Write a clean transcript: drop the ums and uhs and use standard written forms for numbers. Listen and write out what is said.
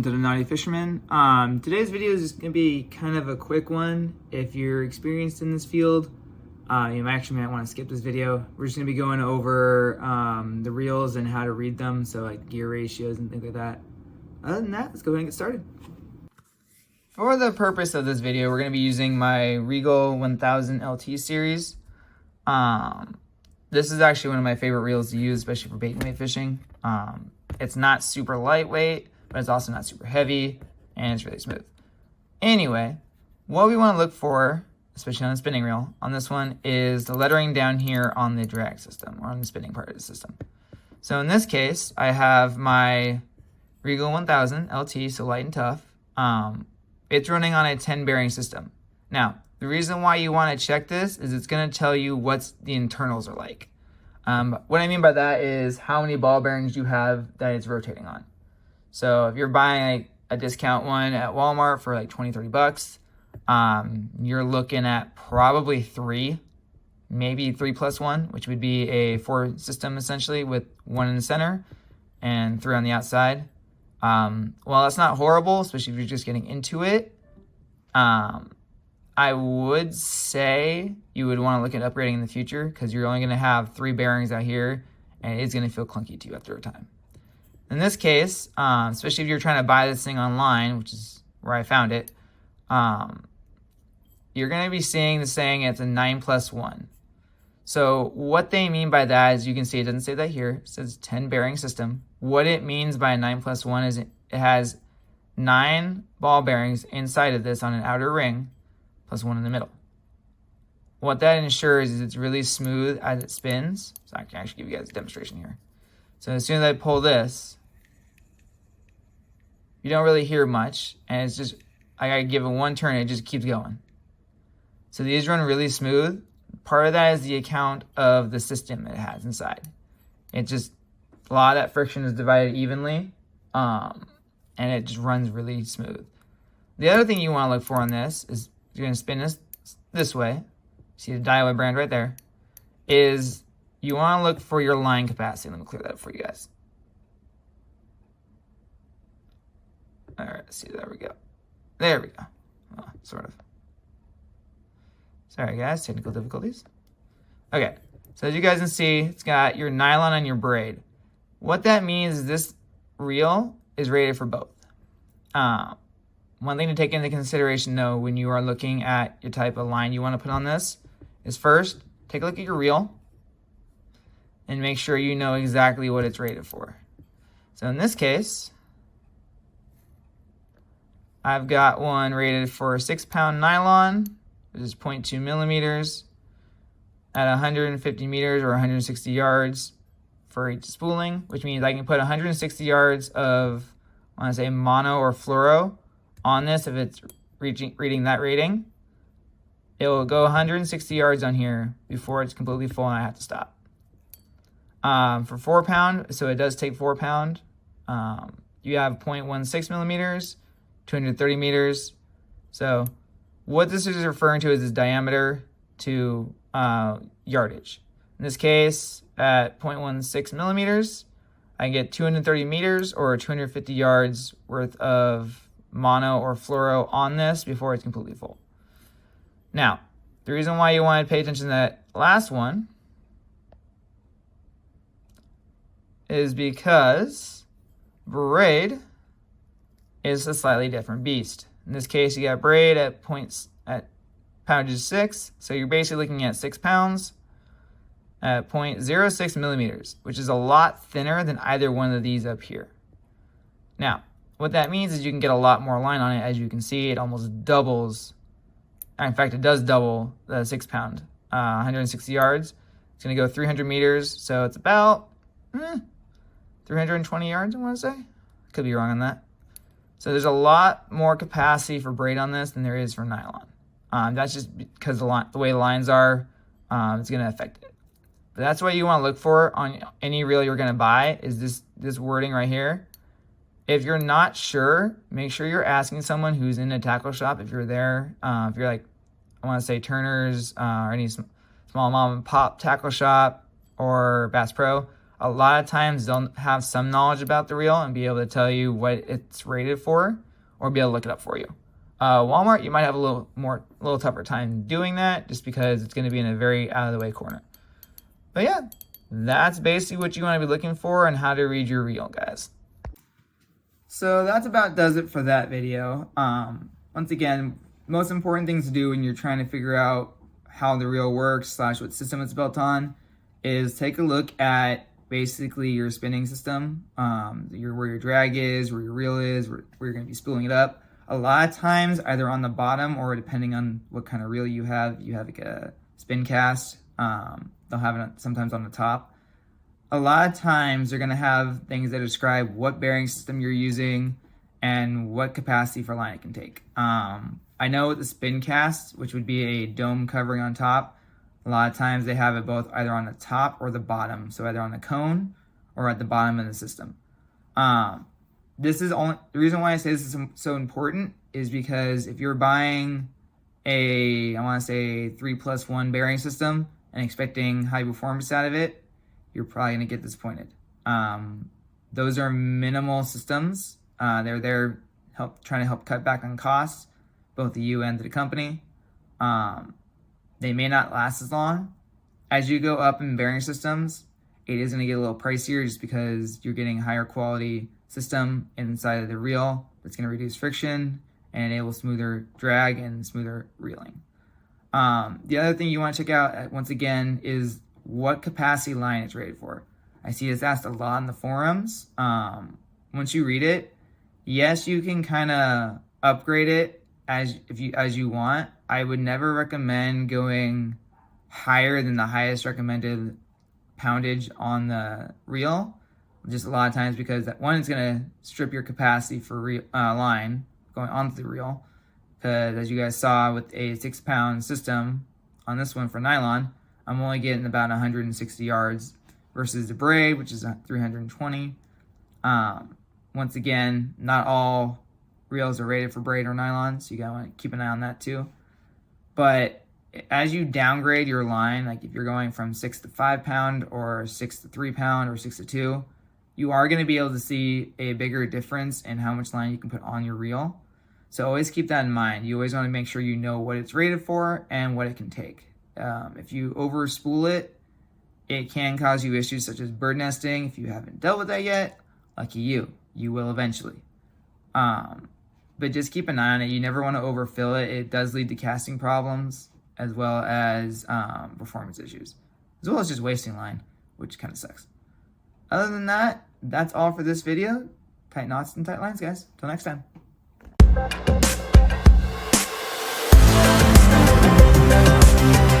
welcome to the Naughty Fisherman. Today's video is going to be kind of a quick one. If you're experienced in this field, you actually might want to skip this video. We're just going to be going over the reels and how to read them, so like gear ratios and things like that. Other than that, let's go ahead and get started. For the purpose of this video, we're going to be using my Regal 1000 LT series. This is actually one of my favorite reels to use, especially for bait and weight fishing. It's not super lightweight, but it's also not super heavy, and it's really smooth. Anyway, what we want to look for, especially on a spinning reel, on this one, is the lettering down here on the drag system, or on the spinning part of the system. So in this case, I have my Regal 1000 LT, so light and tough. It's running on a 10 bearing system. Now, the reason why you want to check this is it's going to tell you what the internals are like. What I mean by that is how many ball bearings you have that it's rotating on. So if you're buying a discount one at Walmart for like 20-30 bucks, you're looking at probably 3, maybe 3 plus 1, which would be a 4 system essentially, with 1 in the center and 3 on the outside. Well, that's not horrible, especially if you're just getting into it. I would say you would want to look at upgrading in the future, because you're only going to have 3 bearings out here, and it's going to feel clunky to you after a time. In this case, especially if you're trying to buy this thing online, which is where I found it, you're going to be seeing the saying it's a 9 plus 1. So what they mean by that is, you can see it doesn't say that here. It says 10 bearing system. What it means by a 9 plus 1 is it has 9 ball bearings inside of this on an outer ring, plus 1 in the middle. What that ensures is it's really smooth as it spins. So I can actually give you guys a demonstration here. So as soon as I pull this, you don't really hear much, and it's just, I gotta give it 1 turn, it just keeps going. So these run really smooth. Part of that is the account of the system it has inside. It just, a lot of that friction is divided evenly, and it just runs really smooth. The other thing you want to look for on this is, you're going to spin this way, see the Daiwa brand right there, is you want to look for your line capacity. Let me clear that up for you guys. All right, see, there we go. There we go. Oh, sort of. Sorry guys, technical difficulties. Okay, so as you guys can see, it's got your nylon and your braid. What that means is this reel is rated for both. One thing to take into consideration, though, when you are looking at your type of line you want to put on this, is first, take a look at your reel and make sure you know exactly what it's rated for. So in this case, I've got one rated for 6-pound nylon, which is 0.2 millimeters, at 150 meters or 160 yards for each spooling, which means I can put 160 yards of, I want to say, mono or fluoro on this. If it's reading that rating, it will go 160 yards on here before it's completely full and I have to stop. For 4-pound, so it does take 4-pound, you have 0.16 millimeters, 230 meters. So what this is referring to is its diameter to yardage. In this case, at 0.16 millimeters, I get 230 meters or 250 yards worth of mono or fluoro on this before it's completely full. Now, the reason why you want to pay attention to that last one is because braid is a slightly different beast. In this case, you got braid at poundage 6, so you're basically looking at 6 pounds at 0.06 millimeters, which is a lot thinner than either one of these up here. Now, what that means is you can get a lot more line on it. As you can see, it almost doubles. In fact, it does double the 6-pound, 160 yards. It's going to go 300 meters, so it's about 320 yards, I want to say. Could be wrong on that. So there's a lot more capacity for braid on this than there is for nylon. That's just because the way the lines are, it's going to affect it. But that's what you want to look for on any reel you're going to buy, is this wording right here. If you're not sure, make sure you're asking someone who's in a tackle shop. If you're there, if you're like, I want to say Turner's or any small mom and pop tackle shop or Bass Pro, a lot of times they'll have some knowledge about the reel and be able to tell you what it's rated for, or be able to look it up for you. Walmart, you might have a little tougher time doing that, just because it's going to be in a very out of the way corner. But yeah, that's basically what you want to be looking for and how to read your reel, guys. So that's about does it for that video. Once again, most important things to do when you're trying to figure out how the reel works / what system it's built on is take a look at basically your spinning system, where your drag is, where your reel is, where you're going to be spooling it up. A lot of times, either on the bottom or depending on what kind of reel you have like a spin cast. They'll have it sometimes on the top. A lot of times they're going to have things that describe what bearing system you're using and what capacity for line it can take. I know with the spin cast, which would be a dome covering on top, a lot of times they have it both either on the top or the bottom, so either on the cone or at the bottom of the system. The reason why I say this is so important is because if you're buying I want to say 3+1 bearing system and expecting high performance out of it, you're probably going to get disappointed. Those are minimal systems. They're there trying to help cut back on costs, both to you and to the company. They may not last as long. As you go up in bearing systems, it is going to get a little pricier just because you're getting a higher quality system inside of the reel that's going to reduce friction and enable smoother drag and smoother reeling. The other thing you want to check out, once again, is what capacity line it's rated for. I see this asked a lot in the forums. Once you read it, yes, you can kind of upgrade it as you want. I would never recommend going higher than the highest recommended poundage on the reel. Just a lot of times because one, it's going to strip your capacity for line going onto the reel. Because as you guys saw with a 6-pound system on this one for nylon, I'm only getting about 160 yards versus the braid, which is 320. Once again, not all reels are rated for braid or nylon, so you gotta want to keep an eye on that too. But as you downgrade your line, like if you're going from 6 to 5 pound or 6 to 3 pound or 6 to 2, you are going to be able to see a bigger difference in how much line you can put on your reel. So always keep that in mind. You always want to make sure you know what it's rated for and what it can take. If you over spool it, it can cause you issues such as bird nesting. If you haven't dealt with that yet, lucky you. You will eventually. But just keep an eye on it. You never want to overfill it. It does lead to casting problems as well as performance issues, as well as just wasting line, which kind of sucks. Other than that, that's all for this video. Tight knots and tight lines, guys. Till next time.